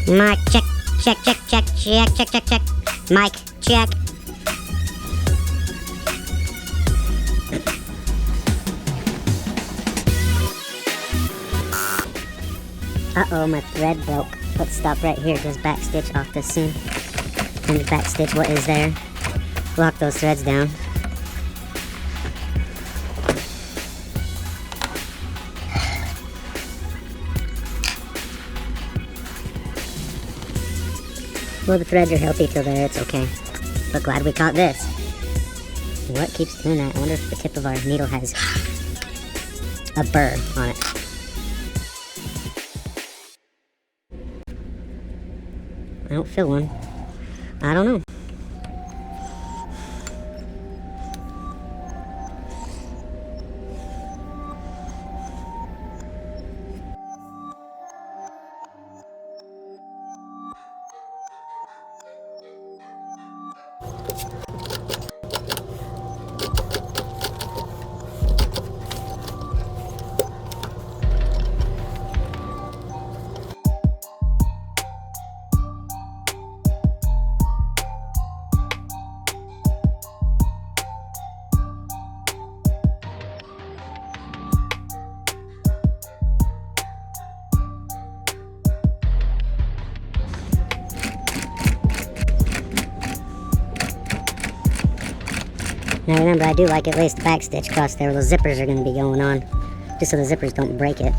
Mic check, check, check, check, check, check, check, check. Mic check. Uh-oh, my thread broke. Let's stop right here. Just backstitch off this seam. And backstitch what is there. Lock those threads down. Well, the threads are healthy till there, it's okay. But glad we caught this. What keeps doing that? I wonder if the tip of our needle has a burr on it. I don't feel one. I don't know. Now remember, I do like at least backstitch across there. Those zippers are going to be going on, just so the zippers don't break it.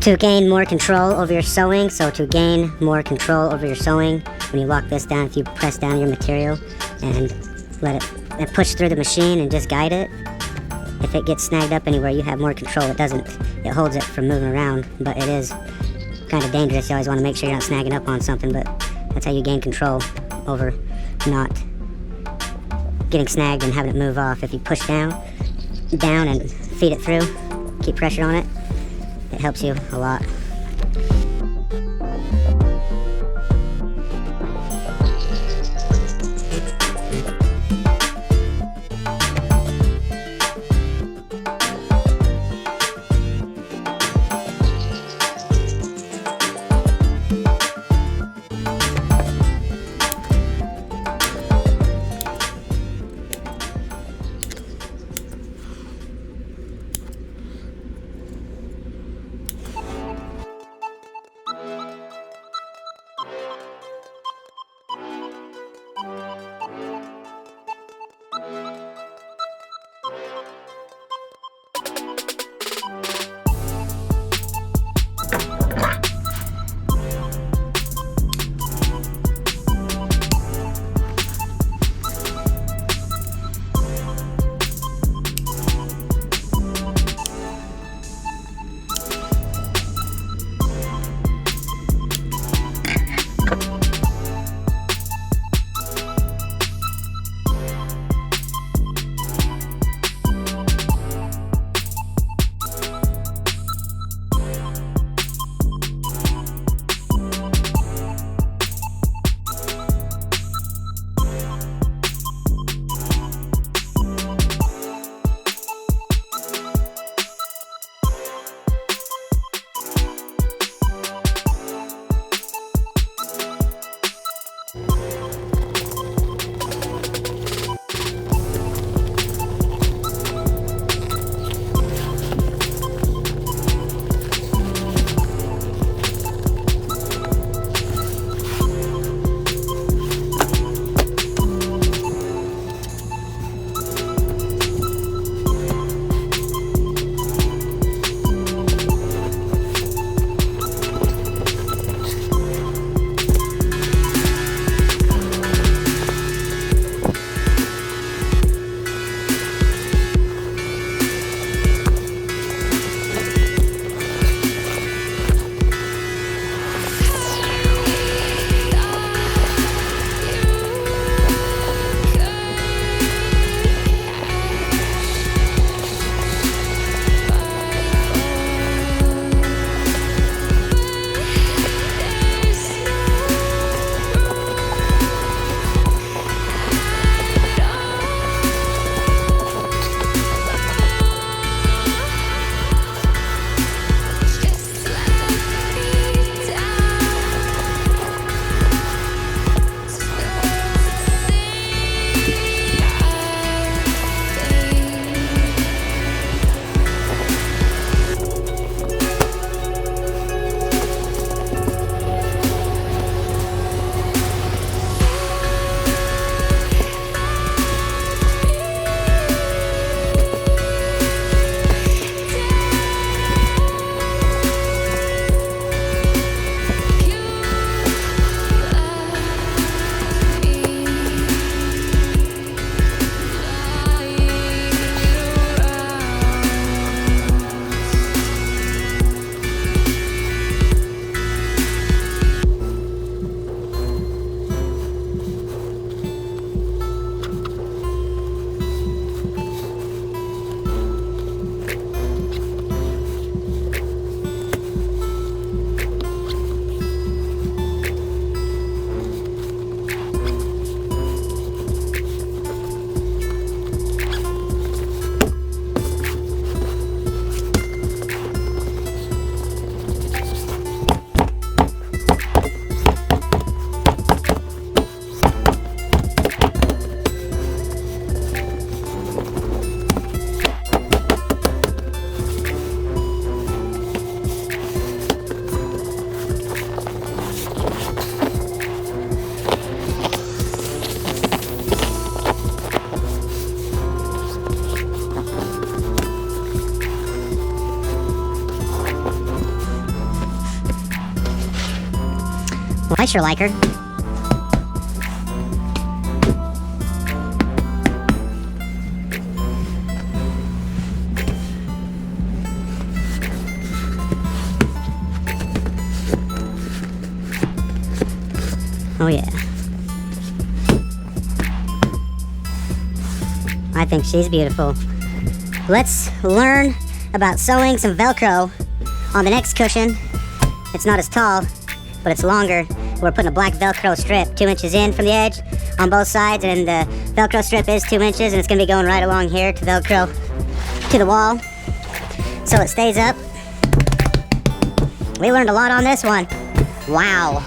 To gain more control over your sewing, when you lock this down, if you press down your material and let it push through the machine and just guide it, if it gets snagged up anywhere, you have more control. It holds it from moving around, but it is kind of dangerous. You always want to make sure you're not snagging up on something, but that's how you gain control over not getting snagged and having it move off. If you push down and feed it through, keep pressure on it, it helps you a lot. Well, I sure like her. Oh yeah. I think she's beautiful. Let's learn about sewing some Velcro on the next cushion. It's not as tall, but it's longer. We're putting a black Velcro strip 2 inches in from the edge on both sides, and the Velcro strip is 2 inches, and it's gonna be going right along here to Velcro to the wall, so it stays up. We learned a lot on this one. Wow.